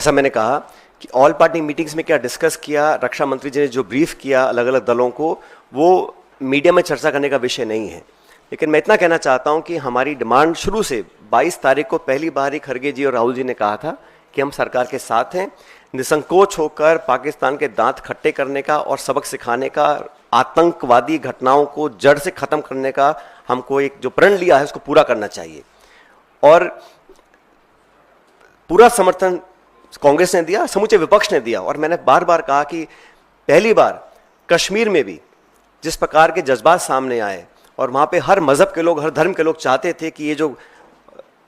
जैसा मैंने कहा कि ऑल पार्टी मीटिंग्स में क्या डिस्कस किया, रक्षा मंत्री जी ने जो ब्रीफ किया अलग अलग दलों को, वो मीडिया में चर्चा करने का विषय नहीं है। लेकिन मैं इतना कहना चाहता हूं कि हमारी डिमांड शुरू से 22 तारीख को पहली बार ही खड़गे जी और राहुल जी ने कहा था कि हम सरकार के साथ हैं, निसंकोच होकर पाकिस्तान के दांत खट्टे करने का और सबक सिखाने का, आतंकवादी घटनाओं को जड़ से खत्म करने का हमको एक जो प्रण लिया है उसको पूरा करना चाहिए। और पूरा समर्थन कांग्रेस ने दिया, समूचे विपक्ष ने दिया। और मैंने बार बार कहा कि पहली बार कश्मीर में भी जिस प्रकार के जज्बात सामने आए और वहां पे हर मजहब के लोग, हर धर्म के लोग चाहते थे कि ये जो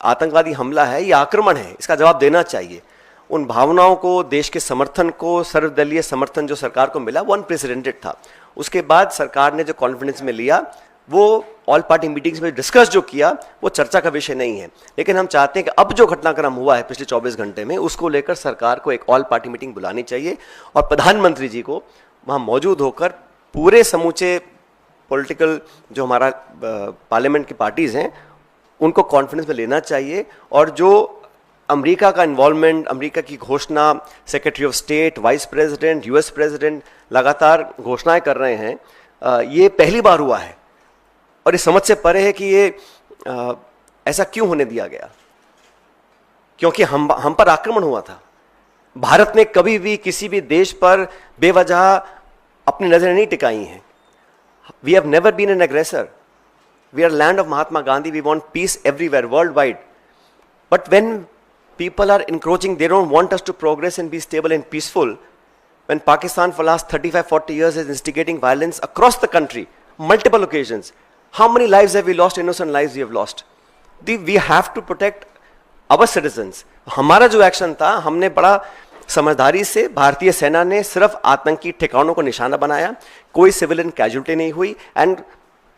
आतंकवादी हमला है, ये आक्रमण है, इसका जवाब देना चाहिए। उन भावनाओं को, देश के समर्थन को, सर्वदलीय समर्थन जो सरकार को मिला वो अनप्रेसिडेंटेड था। उसके बाद सरकार ने जो कॉन्फिडेंस में लिया वो ऑल पार्टी मीटिंग्स में डिस्कस जो किया वो चर्चा का विषय नहीं है। लेकिन हम चाहते हैं कि अब जो घटनाक्रम हुआ है पिछले 24 घंटे में, उसको लेकर सरकार को एक ऑल पार्टी मीटिंग बुलानी चाहिए और प्रधानमंत्री जी को वहां मौजूद होकर पूरे समूचे पॉलिटिकल जो हमारा पार्लियामेंट की पार्टीज हैं उनको कॉन्फ्रेंस में लेना चाहिए। और जो अमेरिका का इन्वॉल्वमेंट, अमेरिका की घोषणा, secretary of state, vice president, US president लगातार घोषणाएं कर रहे हैं, ये पहली बार हुआ है। और इस समझ से परे है कि ये ऐसा क्यों होने दिया गया, क्योंकि हम पर आक्रमण हुआ था। भारत ने कभी भी किसी भी देश पर बेवजह अपनी नजरें नहीं टिकाई हैं। We have never been an aggressor. We are land of Mahatma Gandhi. We want peace everywhere world wide. But when people are encroaching, they don't want us to progress and be stable and peaceful. When Pakistan for last 35-40 years is instigating violence across the country, multiple occasions, how many lives have we lost? Innocent lives we have lost. We have to protect our citizens. हमारा जो action था, हमने बड़ा समझदारी से, भारतीय सेना ने सिर्फ आतंकी ठिकानों को निशाना बनाया, कोई सिविलियन कैजुअल्टी नहीं हुई। एंड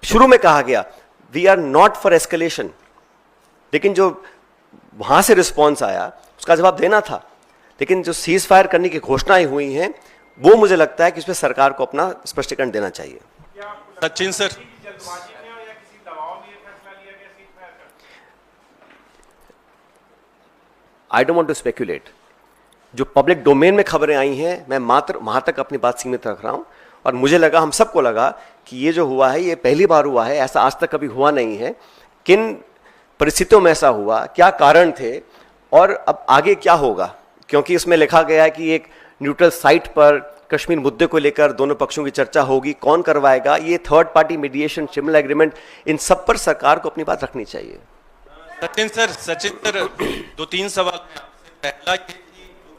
शुरू में कहा गया we are not for escalation, लेकिन जो वहां से रिस्पॉन्स आया उसका जवाब देना था। लेकिन जो सीज फायर करने की घोषणाएं हुई हैं वो मुझे लगता है कि इसमें सरकार को अपना स्पष्टीकरण देना चाहिए। Sachin sir, I don't want to speculate. जो पब्लिक डोमेन में खबरें आई हैं मैं मात्र वहां तक अपनी बात सीमित रख रहा हूं। और मुझे लगा, हम सबको लगा कि ये जो हुआ है ये पहली बार हुआ है, ऐसा आज तक कभी हुआ नहीं है। किन परिस्थितियों में ऐसा हुआ, क्या कारण थे और अब आगे क्या होगा, क्योंकि इसमें लिखा गया है कि एक न्यूट्रल साइट पर कश्मीर मुद्दे को लेकर दोनों पक्षों की चर्चा होगी, कौन करवाएगा, ये third party mediation, Shimla agreement, इन सब पर सरकार को अपनी बात रखनी चाहिए। सचिन सर 2-3 सवाल हैं आपसे। पहला ये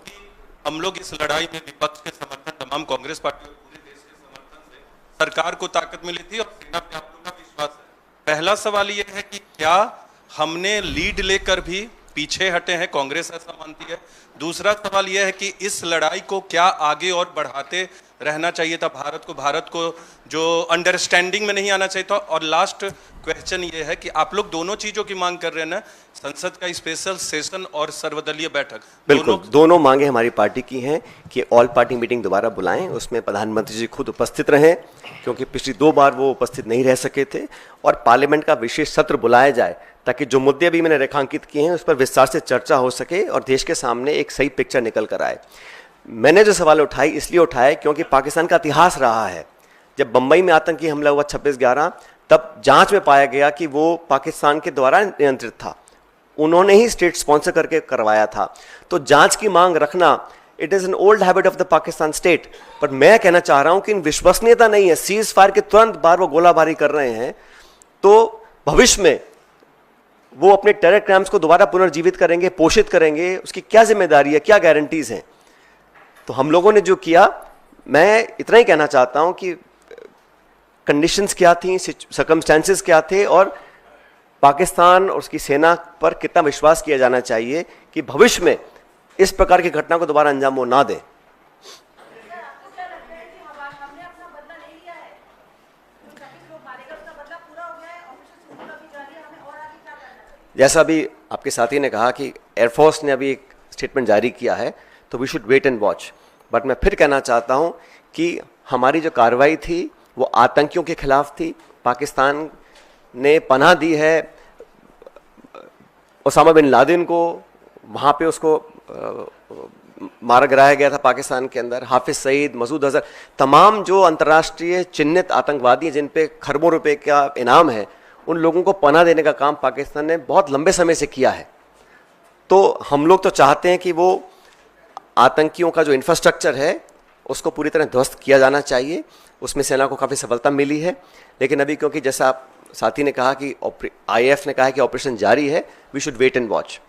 कि हम लोग इस लड़ाई में विपक्ष के समर्थन, तमाम कांग्रेस पार्टी और पूरे देश के समर्थन से सरकार को ताकत मिली थी और सेना पे आप लोग का विश्वास है। पहला सवाल ये है कि क्या हमने लीड लेकर भी पीछे हटे हैं, कांग्रेस ऐसा मानती है? दूसरा सवाल यह है कि इस लड़ाई को क्या आगे और बढ़ाते रहना चाहिए था भारत को जो अंडरस्टैंडिंग में नहीं आना चाहिए था? और लास्ट क्वेश्चन ये है कि आप लोग दोनों चीजों की मांग कर रहे हैं ना, संसद का स्पेशल सेशन और सर्वदलीय बैठक। बिल्कुल, दोनों मांगे हमारी पार्टी की हैं कि ऑल पार्टी मीटिंग दोबारा बुलाएं, उसमें प्रधानमंत्री जी खुद उपस्थित रहें, क्योंकि पिछली 2 बार वो उपस्थित नहीं रह सके थे, और पार्लियामेंट का विशेष सत्र बुलाया जाए ताकि जो मुद्दे भी मैंने रेखांकित किए हैं उस पर विस्तार से चर्चा हो सके और देश के सामने एक सही पिक्चर निकल कर आए। मैंने जो सवाल उठाई इसलिए उठाए क्योंकि पाकिस्तान का इतिहास रहा है। जब बंबई में आतंकी हमला हुआ 26/11, तब जांच में पाया गया कि वो पाकिस्तान के द्वारा नियंत्रित था, उन्होंने ही स्टेट स्पॉन्सर करके करवाया था। तो जांच की मांग रखना, it is an old habit of the Pakistan state. पर मैं कहना चाह रहा हूं कि इन विश्वसनीयता नहीं है। सीज फायर के तुरंत बाद वो गोलाबारी कर रहे हैं, तो भविष्य में वो अपने टेरर क्राइम्स को दोबारा पुनर्जीवित करेंगे, पोषित करेंगे, उसकी क्या जिम्मेदारी है, क्या गारंटीज हैं? तो हम लोगों ने जो किया, मैं इतना ही कहना चाहता हूं कि कंडीशंस क्या थी, सर्कमस्टेंसेस क्या थे, और पाकिस्तान और उसकी सेना पर कितना विश्वास किया जाना चाहिए कि भविष्य में इस प्रकार की घटना को दोबारा अंजाम वो ना दें। जैसा अभी आपके साथी ने कहा कि एयरफोर्स ने अभी एक स्टेटमेंट जारी किया है, तो we should wait and watch. But मैं फिर कहना चाहता हूं कि हमारी जो कार्रवाई थी वो आतंकियों के खिलाफ थी। पाकिस्तान ने पनाह दी है ओसामा बिन लादेन को, वहाँ पे उसको मारा गिराया गया था पाकिस्तान के अंदर, हाफिज सईद, मसूद अजहर, तमाम जो अंतर्राष्ट्रीय चिन्हित आतंकवादी हैं जिन पे खरबों रुपए का इनाम है, उन लोगों को पनाह देने का काम पाकिस्तान ने बहुत लंबे समय से किया है। तो हम लोग तो चाहते हैं कि वो आतंकियों का जो इंफ्रास्ट्रक्चर है उसको पूरी तरह ध्वस्त किया जाना चाहिए। उसमें सेना को काफ़ी सफलता मिली है, लेकिन अभी क्योंकि जैसा आप साथी ने कहा कि IAF ने कहा कि ऑपरेशन जारी है, we should wait and watch.